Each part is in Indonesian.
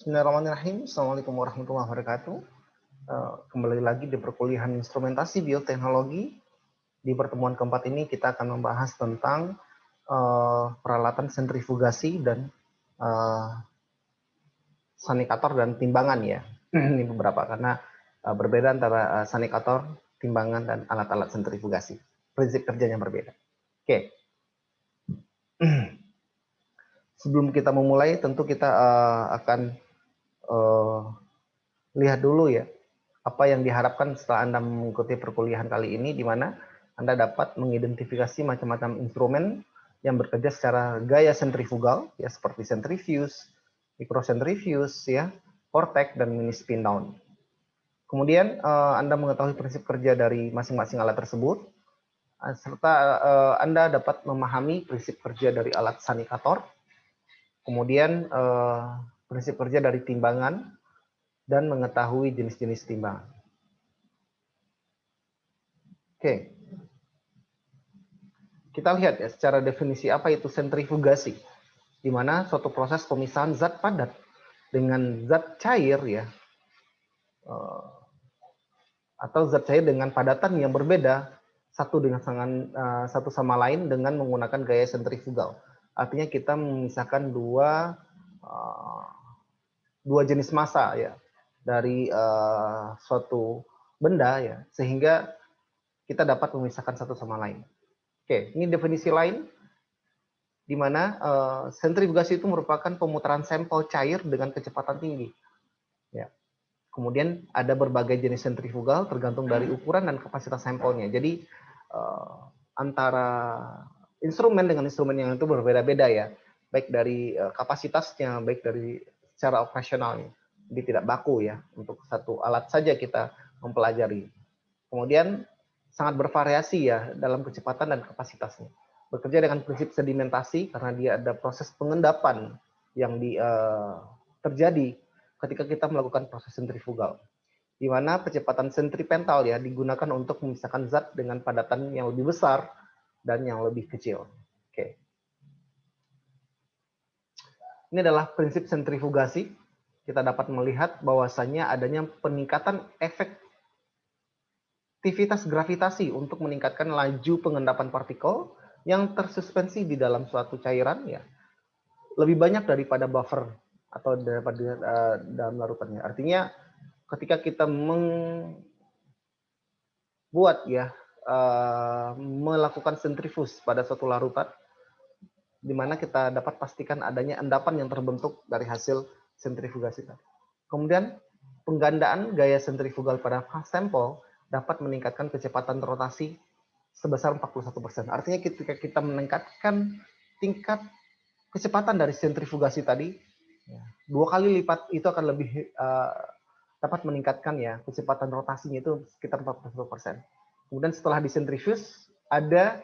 Bismillahirrahmanirrahim. Assalamualaikum warahmatullahi wabarakatuh. Kembali lagi di perkuliahan instrumentasi bioteknologi. Di pertemuan keempat ini kita akan membahas tentang peralatan sentrifugasi dan sanikator dan timbangan ya. Ini beberapa karena berbeda antara sanikator, timbangan dan alat-alat sentrifugasi. Prinsip kerjanya berbeda. Oke. Sebelum kita memulai, tentu kita akan lihat dulu ya apa yang diharapkan setelah Anda mengikuti perkuliahan kali ini, di mana Anda dapat mengidentifikasi macam-macam instrumen yang bekerja secara gaya sentrifugal ya, seperti centrifuge, microcentrifuge ya, vortex dan mini spin down. Kemudian Anda mengetahui prinsip kerja dari masing-masing alat tersebut, serta Anda dapat memahami prinsip kerja dari alat sanikator, kemudian prinsip kerja dari timbangan, dan mengetahui jenis-jenis timbangan. Oke. Kita lihat ya secara definisi apa itu sentrifugasi, di mana suatu proses pemisahan zat padat dengan zat cair ya, atau zat cair dengan padatan yang berbeda satu sama lain dengan menggunakan gaya sentrifugal. Artinya kita memisahkan dua jenis massa ya dari suatu benda ya, sehingga kita dapat memisahkan satu sama lain. Oke, ini definisi lain, di mana sentrifugasi itu merupakan pemutaran sampel cair dengan kecepatan tinggi. Ya. Kemudian ada berbagai jenis sentrifugal tergantung dari ukuran dan kapasitas sampelnya. Jadi antara instrumen dengan instrumen yang itu berbeda-beda ya, baik dari kapasitasnya, baik dari secara operasionalnya. Jadi tidak baku ya, untuk satu alat saja kita mempelajari. Kemudian sangat bervariasi ya dalam kecepatan dan kapasitasnya. Bekerja dengan prinsip sedimentasi karena dia ada proses pengendapan yang terjadi ketika kita melakukan proses sentrifugal, di mana kecepatan sentripetal ya digunakan untuk memisahkan zat dengan padatan yang lebih besar dan yang lebih kecil. Oke. Ini adalah prinsip sentrifugasi. Kita dapat melihat bahwasannya adanya peningkatan efektivitas gravitasi untuk meningkatkan laju pengendapan partikel yang tersuspensi di dalam suatu cairan ya, lebih banyak daripada buffer atau daripada dalam larutannya. Artinya ketika kita membuat ya melakukan sentrifuge pada suatu larutan, di mana kita dapat pastikan adanya endapan yang terbentuk dari hasil sentrifugasi tadi. Kemudian penggandaan gaya sentrifugal pada sampel dapat meningkatkan kecepatan rotasi sebesar 41%. Artinya ketika kita meningkatkan tingkat kecepatan dari sentrifugasi tadi, 2 kali lipat, itu akan lebih dapat meningkatkan ya kecepatan rotasinya itu sekitar 41%. Kemudian setelah disentrifuge ada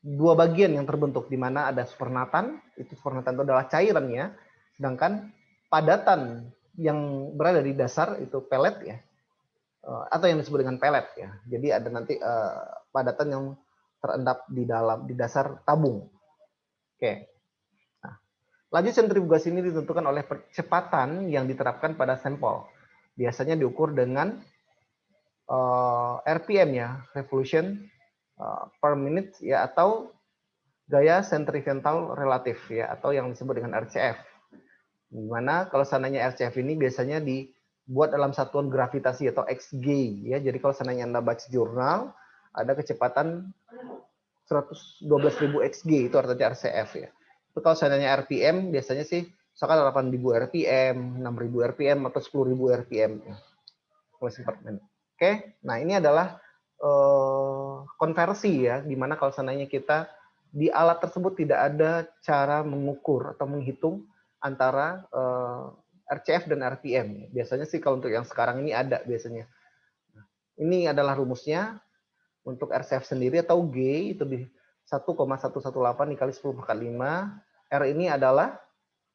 dua bagian yang terbentuk, di mana ada supernatan, itu supernatan itu adalah cairannya, sedangkan padatan yang berada di dasar itu pelet ya, atau yang disebut dengan pelet ya. Jadi ada nanti padatan yang terendap di dasar tabung. Oke. Nah, laju sentrifugasi ini ditentukan oleh kecepatan yang diterapkan pada sampel. Biasanya diukur dengan RPM ya, revolution per minute ya, atau gaya sentripetal relatif ya, atau yang disebut dengan RCF. Dimana kalau seandainya RCF ini biasanya dibuat dalam satuan gravitasi atau XG ya. Jadi kalau seandainya Anda baca jurnal, ada kecepatan 112.000 XG, itu artinya RCF ya. Itu kalau seandainya RPM biasanya sih misalkan 8.000 RPM, 6.000 RPM atau 10.000 RPM. Oke, nah ini adalah konversi ya, dimana kalau seandainya kita di alat tersebut tidak ada cara mengukur atau menghitung antara RCF dan RPM. Biasanya sih kalau untuk yang sekarang ini ada biasanya. Ini adalah rumusnya untuk RCF sendiri atau G itu di 1,118 dikali 10 pangkat 5. R ini adalah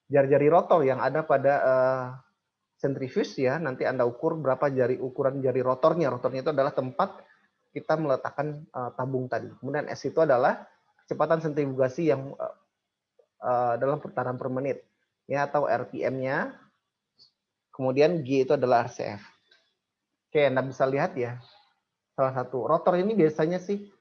jari-jari rotor yang ada pada sentrifuge ya. Nanti Anda ukur berapa ukuran jari rotornya. Rotornya itu adalah tempat kita meletakkan tabung tadi. Kemudian S itu adalah kecepatan sentrifugasi yang dalam putaran per menit ya, atau RPM-nya. Kemudian G itu adalah RCF. Oke, Anda bisa lihat ya, salah satu rotor ini biasanya sih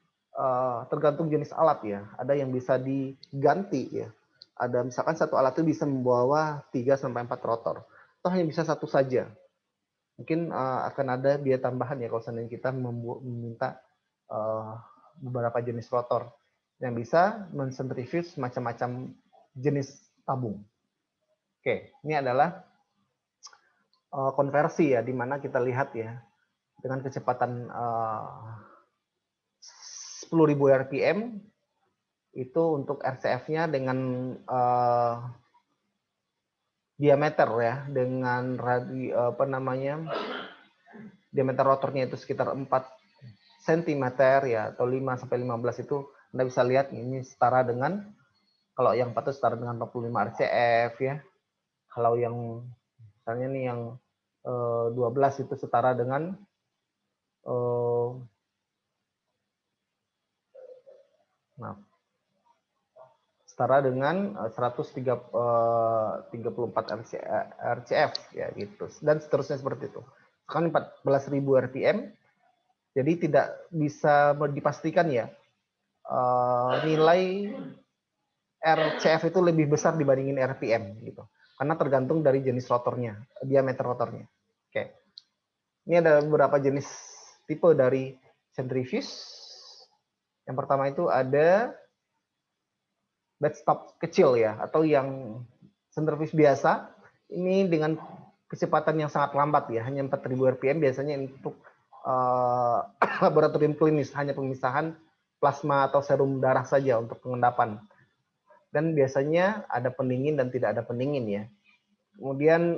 tergantung jenis alat ya. Ada yang bisa diganti ya. Ada misalkan satu alat itu bisa membawa 3 sampai 4 rotor. Atau hanya bisa satu saja. Mungkin akan ada biaya tambahan ya kalau seandainya kita meminta beberapa jenis rotor yang bisa mensentrifuge macam-macam jenis tabung. Oke, ini adalah konversi ya, di mana kita lihat ya dengan kecepatan 10.000 rpm itu untuk RCF-nya dengan diameter ya, dengan diameter rotornya itu sekitar 4 cm ya, atau 5 sampai 15 itu Anda bisa lihat ini setara dengan, kalau yang 4 itu setara dengan 45 RCF ya. Kalau yang misalnya nih yang 12 itu setara dengan setara dengan 134 RCF ya gitu, dan seterusnya seperti itu. Sekarang 14.000 rpm, jadi tidak bisa dipastikan ya nilai RCF itu lebih besar dibandingin RPM gitu, karena tergantung dari jenis rotornya, diameter rotornya. Oke, ini ada beberapa jenis tipe dari centrifuge. Yang pertama itu ada bedstop kecil ya, atau yang centrifuge biasa. Ini dengan kecepatan yang sangat lambat ya, hanya 4.000 rpm biasanya untuk laboratorium klinis, hanya pemisahan plasma atau serum darah saja untuk pengendapan. Dan biasanya ada pendingin dan tidak ada pendingin ya. Kemudian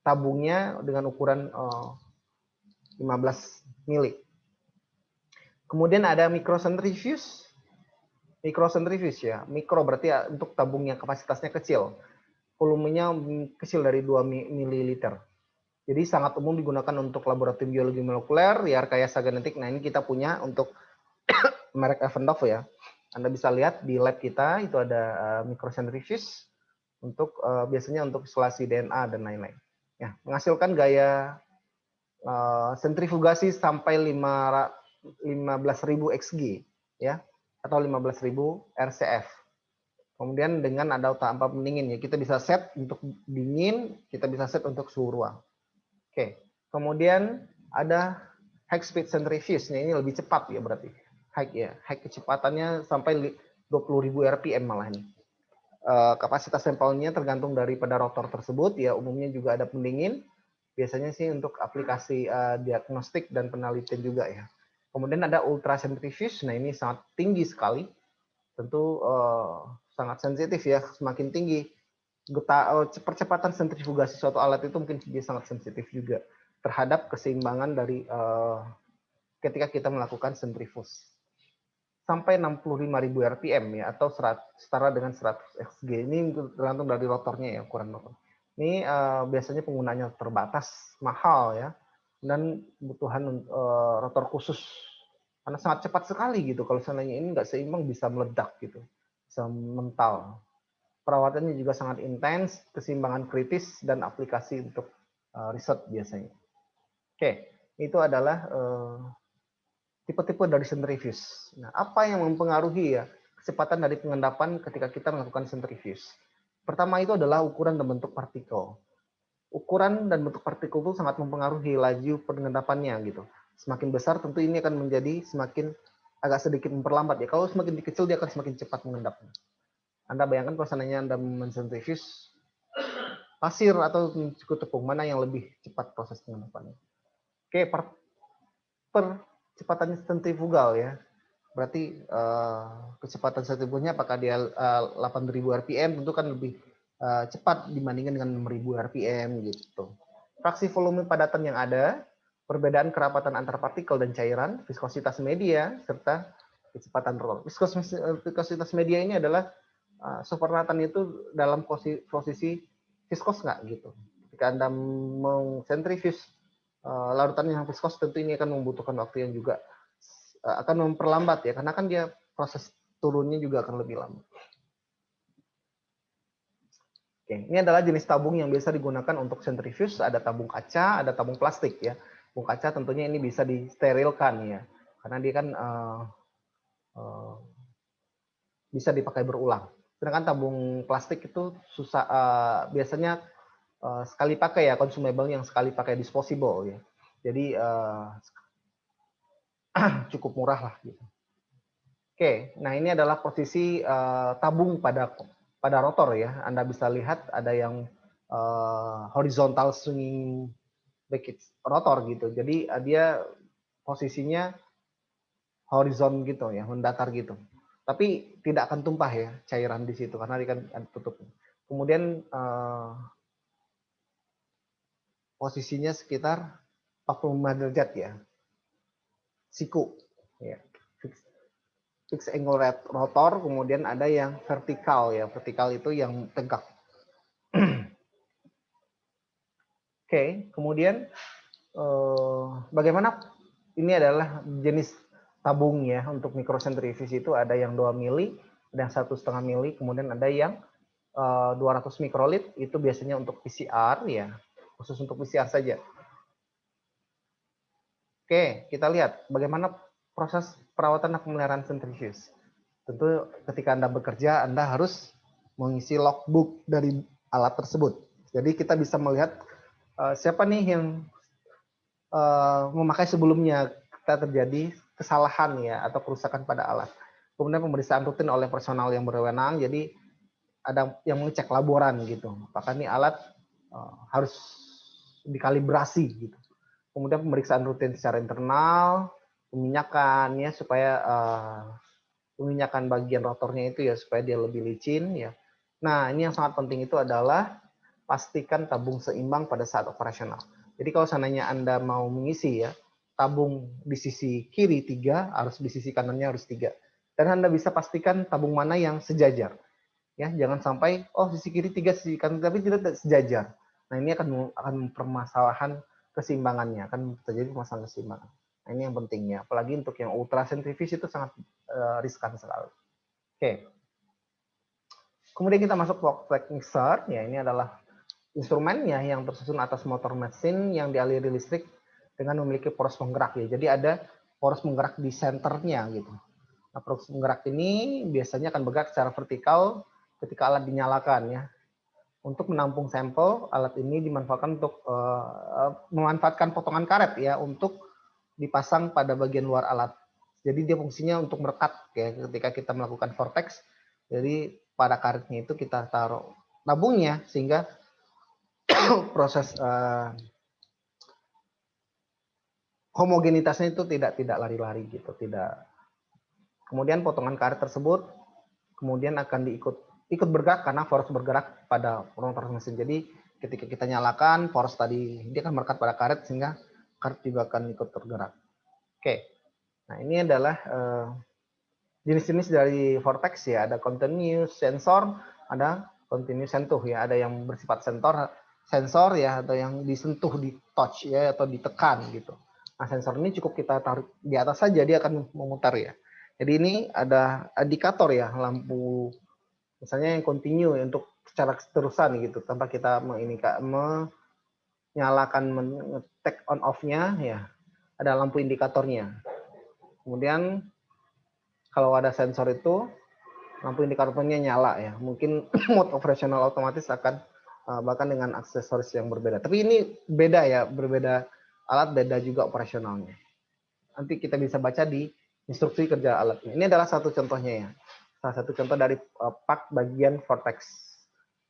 tabungnya dengan ukuran 15 mili. Kemudian ada microcentrifuge. Microcentrifuge ya, mikro berarti ya, untuk tabung yang kapasitasnya kecil. Volumenya kecil dari 2 ml. Jadi sangat umum digunakan untuk laboratorium biologi molekuler, ya rekayasa genetik. Nah, ini kita punya untuk merek Evendov ya. Anda bisa lihat di lab kita itu ada microcentrifuge untuk biasanya untuk isolasi DNA dan lain-lain. Ya, menghasilkan gaya sentrifugasi sampai 15.000 XG ya, atau 15.000 RCF. Kemudian dengan ada tanpa pendingin ya, kita bisa set untuk dingin, kita bisa set untuk suhu ruang. Oke, kemudian ada high speed centrifuge. Nah, ini lebih cepat ya berarti. High ya, high kecepatannya sampai 20.000 rpm malah ini. Kapasitas sampelnya tergantung daripada rotor tersebut ya, umumnya juga ada pendingin. Biasanya sih untuk aplikasi diagnostik dan penelitian juga ya. Kemudian ada ultra centrifuge. Nah, ini sangat tinggi sekali. Tentu sangat sensitif ya, semakin tinggi percepatan sentrifugasi suatu alat itu mungkin dia sangat sensitif juga terhadap keseimbangan dari ketika kita melakukan sentrifus. Sampai 65.000 rpm ya, atau setara dengan 100 xg. Ini tergantung dari rotornya ya, ukuran rotor. Ini biasanya penggunanya terbatas, mahal ya, dan kebutuhan rotor khusus karena sangat cepat sekali gitu. Kalau seandainya ini nggak seimbang bisa meledak gitu, bisa mental. Perawatannya juga sangat intens, keseimbangan kritis, dan aplikasi untuk riset biasanya. Oke, itu adalah tipe-tipe dari centrifuge. Nah, apa yang mempengaruhi ya kecepatan dari pengendapan ketika kita melakukan centrifuge? Pertama itu adalah ukuran dan bentuk partikel. Ukuran dan bentuk partikel itu sangat mempengaruhi laju pengendapannya gitu. Semakin besar tentu ini akan menjadi semakin agak sedikit memperlambat ya. Kalau semakin kecil dia akan semakin cepat mengendapnya. Anda bayangkan kalau seandainya Anda mensentrifuge pasir atau cukup tepung, mana yang lebih cepat proses pengendapannya? Oke, percepatan sentrifugal ya. Berarti kecepatan sentrifuganya apakah dia 8.000 rpm, tentu kan lebih cepat dibandingkan dengan 6.000 rpm gitu. Fraksi volume padatan yang ada, perbedaan kerapatan antar partikel dan cairan, viskositas media, serta kecepatan rotor. Viskositas media ini adalah supernatant itu dalam posisi viskos nggak gitu. Ketika Anda mau sentrifuge larutan yang viskos, tentu ini akan membutuhkan waktu yang juga akan memperlambat ya, karena kan dia proses turunnya juga akan lebih lama. Oke, ini adalah jenis tabung yang biasa digunakan untuk sentrifuge. Ada tabung kaca, ada tabung plastik ya. Tabung kaca tentunya ini bisa disterilkan ya, karena dia kan bisa dipakai berulang. Sedangkan tabung plastik itu susah, biasanya sekali pakai ya, consumable yang sekali pakai, disposable ya. Jadi cukup murah lah gitu. Oke, nah ini adalah posisi tabung pada rotor ya. Anda bisa lihat ada yang horizontal swinging bracket rotor gitu. Jadi dia posisinya horizon gitu ya, mendatar gitu. Tapi tidak akan tumpah ya cairan di situ karena dia kan tutup. Kemudian posisinya sekitar 45 derajat ya. Siku ya. Fixed angle rotor, kemudian ada yang vertikal ya. Vertikal itu yang tegak. Oke, kemudian bagaimana ini adalah jenis tabung ya untuk microcentrifuge itu ada yang 2 mili, ada yang 1,5 mili, kemudian ada yang 200 mikrolit itu biasanya untuk PCR ya, khusus untuk PCR saja. Oke, kita lihat bagaimana proses perawatan dan pemeliharaan sentrifuge. Tentu ketika Anda bekerja, Anda harus mengisi logbook dari alat tersebut. Jadi kita bisa melihat siapa nih yang memakai sebelumnya, kita terjadi kesalahan ya atau kerusakan pada alat. Kemudian pemeriksaan rutin oleh personal yang berwenang, jadi ada yang mengecek laboran gitu. Apakah ini alat harus dikalibrasi gitu. Kemudian pemeriksaan rutin secara internal, peminyakan ya supaya peminyakan bagian rotornya itu ya supaya dia lebih licin ya. Nah, ini yang sangat penting itu adalah pastikan tabung seimbang pada saat operasional. Jadi kalau seandainya Anda mau mengisi ya, tabung di sisi kiri 3, harus di sisi kanannya harus 3. Dan Anda bisa pastikan tabung mana yang sejajar. Ya, jangan sampai sisi kiri 3, sisi kanan tapi tidak sejajar. Nah, ini akan mempermasalahan keseimbangannya, akan terjadi permasalahan keseimbangan. Nah, ini yang pentingnya. Apalagi untuk yang ultra centrifuge itu sangat riskan sekali. Oke. Kemudian kita masuk work mixer. Ya, ini adalah instrumennya yang tersusun atas motor mesin yang dialiri listrik dengan memiliki poros penggerak ya. Jadi ada poros penggerak di senternya gitu. Nah, poros penggerak ini biasanya akan bergerak secara vertikal ketika alat dinyalakan ya. Untuk menampung sampel, alat ini dimanfaatkan untuk memanfaatkan potongan karet ya untuk dipasang pada bagian luar alat. Jadi dia fungsinya untuk merekat ya ketika kita melakukan vortex. Jadi pada karetnya itu kita taruh tabungnya sehingga proses homogenitasnya itu tidak lari-lari gitu, tidak. Kemudian potongan karet tersebut kemudian akan ikut bergerak karena poros bergerak pada rotor mesin. Jadi ketika kita nyalakan poros tadi dia akan merekat pada karet sehingga karet juga akan ikut bergerak. Oke. Nah, ini adalah jenis-jenis dari vortex ya, ada continuous sensor, ada continuous sentuh ya, ada yang bersifat sensor ya atau yang disentuh, di touch ya atau ditekan gitu. Nah, sensor ini cukup kita tarik di atas saja dia akan memutar ya. Jadi ini ada indikator ya, lampu misalnya yang continue untuk secara keterusan gitu tanpa kita menyalakan take on off-nya ya. Ada lampu indikatornya. Kemudian kalau ada sensor itu lampu indikatornya nyala ya. Mungkin mode operasional otomatis akan bahkan dengan aksesoris yang berbeda. Tapi ini beda ya, berbeda alat, beda juga operasionalnya. Nanti kita bisa baca di instruksi kerja alatnya. Ini adalah satu contohnya ya. Salah satu contoh dari part bagian vortex.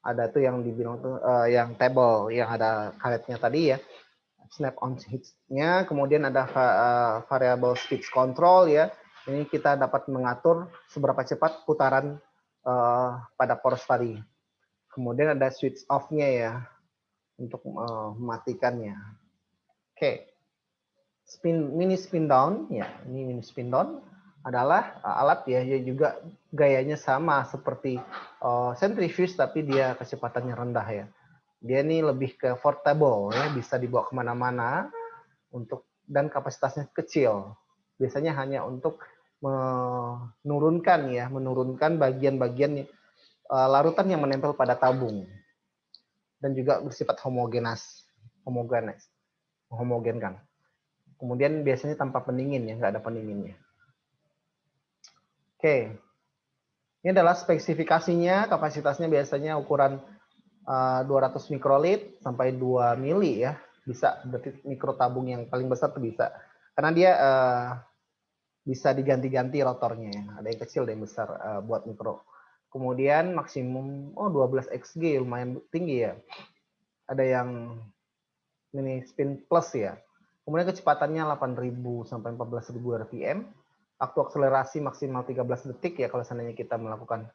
Ada tuh yang dibilang tuh yang table yang ada karetnya tadi ya. Snap on hitch-nya, kemudian ada variable speed control ya. Ini kita dapat mengatur seberapa cepat putaran pada poros tadi. Kemudian ada switch off-nya ya untuk mematikannya. Oke. Mini spin down ya, ini mini spin down adalah alat ya yang juga gayanya sama seperti centrifuge tapi dia kecepatannya rendah ya. Dia ini lebih ke portable ya, bisa dibawa kemana-mana dan kapasitasnya kecil. Biasanya hanya untuk menurunkan bagian-bagian larutan yang menempel pada tabung. dan juga bersifat homogenkan. Kemudian biasanya tanpa pendingin ya, nggak ada pendinginnya. Oke, ini adalah spesifikasinya, kapasitasnya biasanya ukuran 200 mikrolit sampai 2 mili ya, bisa, berarti mikro tabung yang paling besar tuh bisa, karena dia bisa diganti-ganti rotornya ya, ada yang kecil, ada yang besar buat mikro. Kemudian maksimum 12 XG, lumayan tinggi ya, ada yang mini spin plus ya. Kemudian kecepatannya 8.000 sampai 14.000 rpm. Waktu akselerasi maksimal 13 detik ya kalau seandainya kita melakukan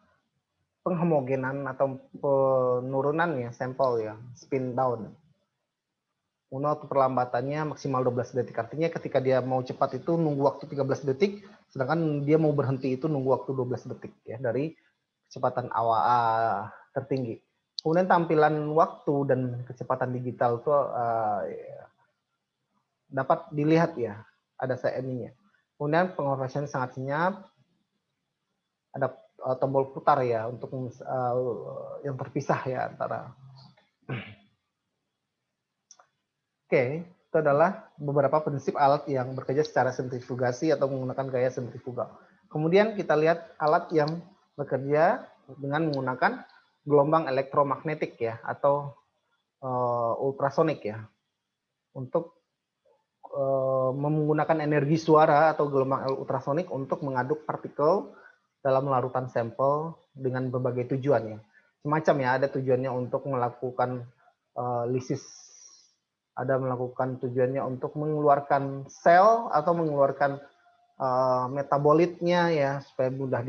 penghomogenan atau penurunan ya sampel ya, spin down. Waktu perlambatannya maksimal 12 detik. Artinya ketika dia mau cepat itu nunggu waktu 13 detik, sedangkan dia mau berhenti itu nunggu waktu 12 detik ya dari kecepatan awal tertinggi. Kemudian tampilan waktu dan kecepatan digital itu dapat dilihat ya, ada CMI-nya. Kemudian pengoperasian sangat senyap, ada tombol putar ya untuk yang terpisah ya antara. Oke, itu adalah beberapa prinsip alat yang bekerja secara sentrifugasi atau menggunakan gaya sentrifugal. Kemudian kita lihat alat yang bekerja dengan menggunakan gelombang elektromagnetik ya atau ultrasonik ya, untuk menggunakan energi suara atau gelombang ultrasonik untuk mengaduk partikel dalam larutan sampel dengan berbagai tujuan ya. Semacam ya, ada tujuannya untuk melakukan lisis, ada melakukan tujuannya untuk mengeluarkan sel atau mengeluarkan metabolitnya ya supaya mudah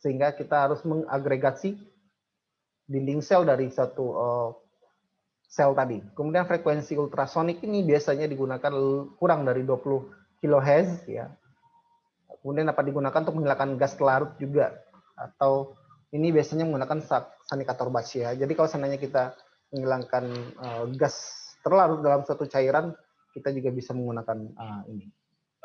sehingga kita harus mengagregasi dinding sel dari satu sel tadi. Kemudian frekuensi ultrasonik ini biasanya digunakan kurang dari 20 kHz ya. Kemudian dapat digunakan untuk menghilangkan gas larut juga, atau ini biasanya menggunakan sanikator batch ya. Jadi kalau seandainya kita menghilangkan gas terlarut dalam suatu cairan, kita juga bisa menggunakan ini.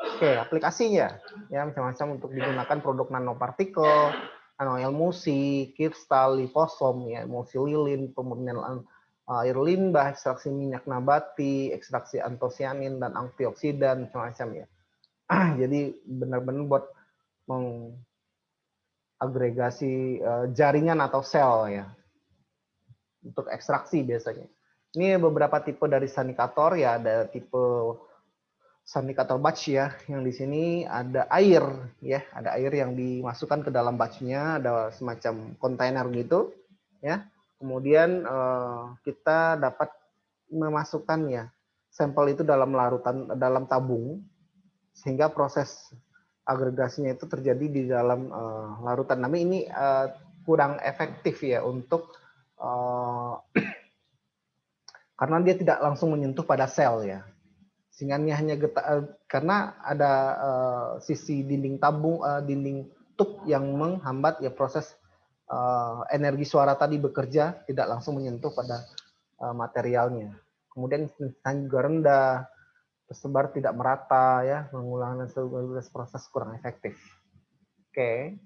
Oke, aplikasinya ya macam-macam untuk digunakan produk nanopartikel, nanoemulsi, kristal, liposom, ya, emulsi lilin, pemurnian air limbah, ekstraksi minyak nabati, ekstraksi antosianin dan antioksidan, macam-macam ya. Jadi benar-benar buat mengagregasi jaringan atau sel ya, untuk ekstraksi biasanya. Ini beberapa tipe dari sanikator ya, ada tipe sanikator batch ya, yang di sini ada air ya, ada air yang dimasukkan ke dalam batchnya, ada semacam kontainer gitu ya. Kemudian kita dapat memasukkan ya sampel itu dalam larutan, dalam tabung, sehingga proses agregasinya itu terjadi di dalam larutan. Namun ini kurang efektif ya untuk karena dia tidak langsung menyentuh pada sel ya, sehingga hanya karena ada sisi dinding tabung, dinding tube yang menghambat ya proses energi suara tadi bekerja, tidak langsung menyentuh pada materialnya. Kemudian intensitas juga rendah, tersebar tidak merata ya, mengulangi proses kurang efektif. Oke.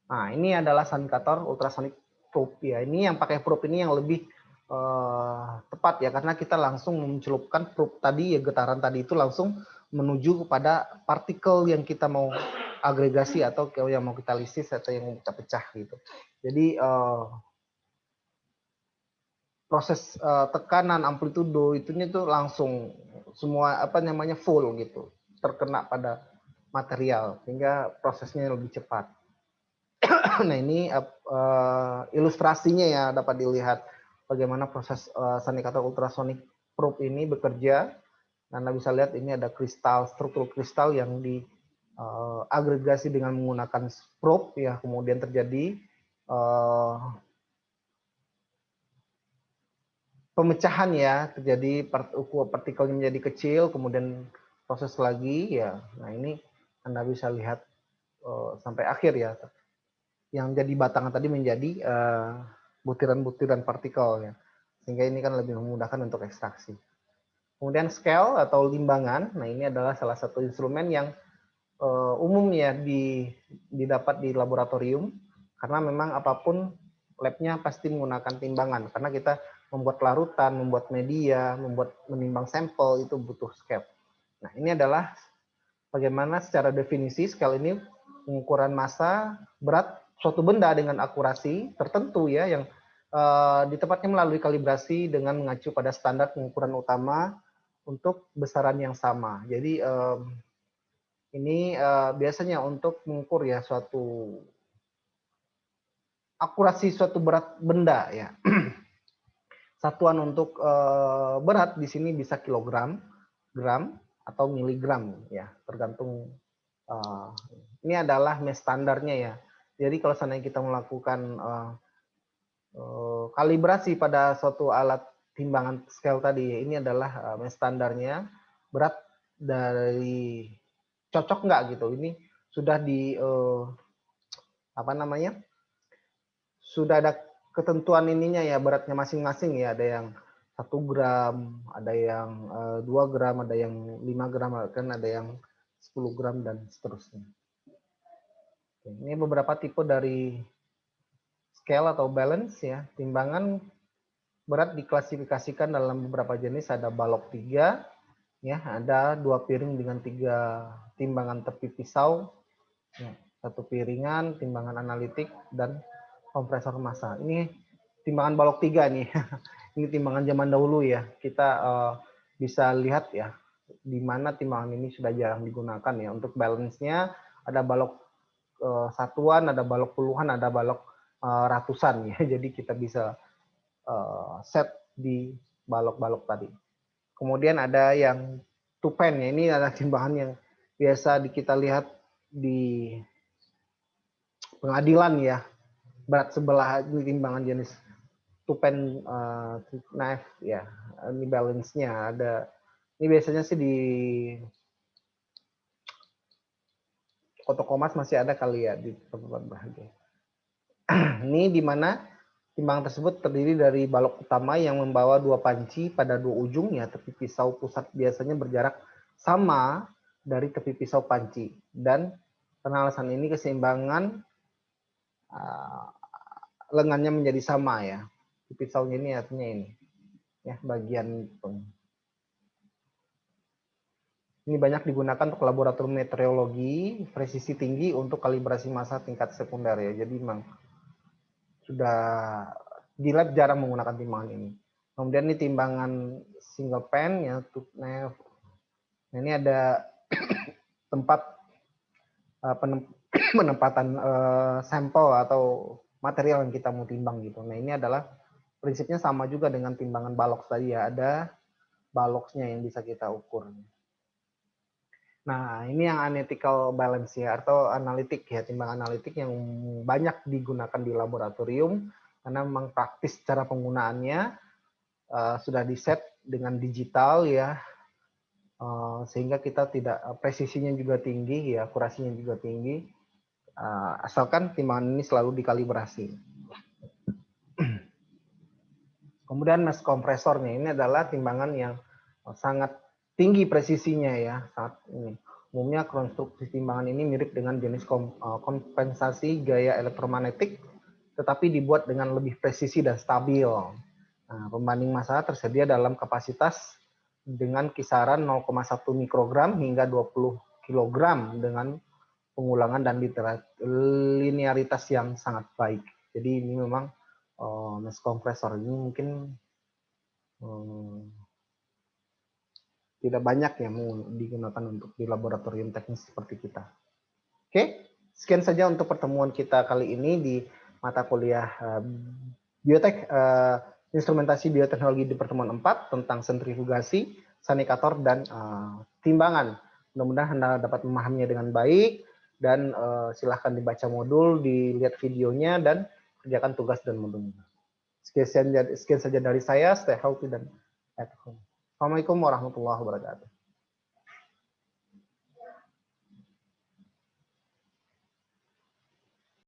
Nah, ini adalah sanikator ultrasonic probe ya. Ini yang pakai probe ini yang lebih tepat ya, karena kita langsung mencelupkan probe tadi ya, getaran tadi itu langsung menuju kepada partikel yang kita mau agregasi atau yang mau kita lisis atau yang mau kita pecah gitu. Jadi proses tekanan amplitudo itu langsung semua full gitu, terkena pada material sehingga prosesnya lebih cepat. Nah, ini ilustrasinya ya, dapat dilihat bagaimana proses sanikator ultrasonik probe ini bekerja. Anda bisa lihat ini ada kristal, struktur kristal yang diagregasi dengan menggunakan probe ya, kemudian terjadi pemecahan ya, terjadi partikelnya menjadi kecil, kemudian proses lagi ya. Nah, ini Anda bisa lihat sampai akhir ya, yang jadi batangan tadi menjadi butiran-butiran partikel ya, sehingga ini kan lebih memudahkan untuk ekstraksi. Kemudian scale atau limbangan, nah ini adalah salah satu instrumen yang umumnya didapat di laboratorium, karena memang apapun labnya pasti menggunakan timbangan karena kita membuat larutan, membuat media, menimbang sampel itu butuh scale. Nah, ini adalah bagaimana secara definisi scale ini pengukuran massa berat suatu benda dengan akurasi tertentu ya yang ditempatnya melalui kalibrasi dengan mengacu pada standar pengukuran utama untuk besaran yang sama. Jadi ini biasanya untuk mengukur ya suatu akurasi suatu berat benda ya. Satuan untuk berat di sini bisa kilogram, gram, atau miligram ya, tergantung. Ini adalah mesh standarnya ya. Jadi kalau seandainya kita melakukan kalibrasi pada suatu alat timbangan scale tadi, ini adalah mesh standarnya, berat dari cocok nggak gitu. Ini sudah di apa namanya? Sudah ada ketentuan ininya ya, beratnya masing-masing ya, ada yang 1 gram, ada yang 2 gram, ada yang 5 gram, kan ada yang 10 gram dan seterusnya. Ini beberapa tipe dari scale atau balance ya. Timbangan berat diklasifikasikan dalam beberapa jenis, ada balok 3 ya, ada 2 piring dengan 3 timbangan tepi pisau, ya, 1 piringan, timbangan analitik dan kompresor massa. Ini timbangan balok 3 nih. Ini timbangan zaman dahulu ya. Kita bisa lihat ya di mana timbangan ini sudah jarang digunakan ya. Untuk balance-nya ada balok satuan, ada balok puluhan, ada balok ratusan ya. Jadi kita bisa set di balok-balok tadi. Kemudian ada yang tupen ya. Ini adalah timbangan yang biasa kita lihat di pengadilan ya. Berat sebelah timbangan jenis tupen knife ya. Ini balance-nya ada. Ini biasanya sih di Kotokomas masih ada kali ya di tempat bahagia. Ini di mana timbangan tersebut terdiri dari balok utama yang membawa 2 panci pada 2 ujungnya. Tepi pisau pusat biasanya berjarak sama dari tepi pisau panci. Dan karena alasan ini keseimbangan lengannya menjadi sama ya. Pisaunya ini artinya ini ya, bagian ini banyak digunakan untuk laboratorium meteorologi, presisi tinggi untuk kalibrasi massa tingkat sekunder ya. Jadi memang sudah di lab jarang menggunakan timbangan ini. Kemudian ini timbangan single pen ya, nah, ini ada tempat penempatan sampel atau material yang kita mau timbang gitu. Nah, ini adalah prinsipnya sama juga dengan timbangan balok tadi ya, ada baloknya yang bisa kita ukur. Nah, ini yang analytical balance ya, atau analitik ya, timbangan analitik yang banyak digunakan di laboratorium karena memang praktis cara penggunaannya, sudah di set dengan digital ya, sehingga kita tidak, presisinya juga tinggi ya, akurasinya juga tinggi, asalkan timbangan ini selalu dikalibrasi. Kemudian mesh kompresornya ini adalah timbangan yang sangat tinggi presisinya ya, saat ini. Umumnya konstruksi timbangan ini mirip dengan jenis kompensasi gaya elektromagnetik, tetapi dibuat dengan lebih presisi dan stabil. Nah, pembanding massa tersedia dalam kapasitas dengan kisaran 0,1 mikrogram hingga 20 kilogram dengan pengulangan dan linearitas yang sangat baik. Jadi ini memang mesh kompresor ini mungkin tidak banyak yang digunakan untuk di laboratorium teknis seperti kita. Oke, sekian saja untuk pertemuan kita kali ini di mata kuliah biotek instrumentasi bioteknologi di pertemuan 4 tentang sentrifugasi, sanikator, dan timbangan. Mudah-mudahan Anda dapat memahaminya dengan baik, dan silahkan dibaca modul, dilihat videonya, dan kerjakan tugas dan modulnya. Sekian saja dari saya, stay healthy dan at home. Assalamualaikum warahmatullahi wabarakatuh.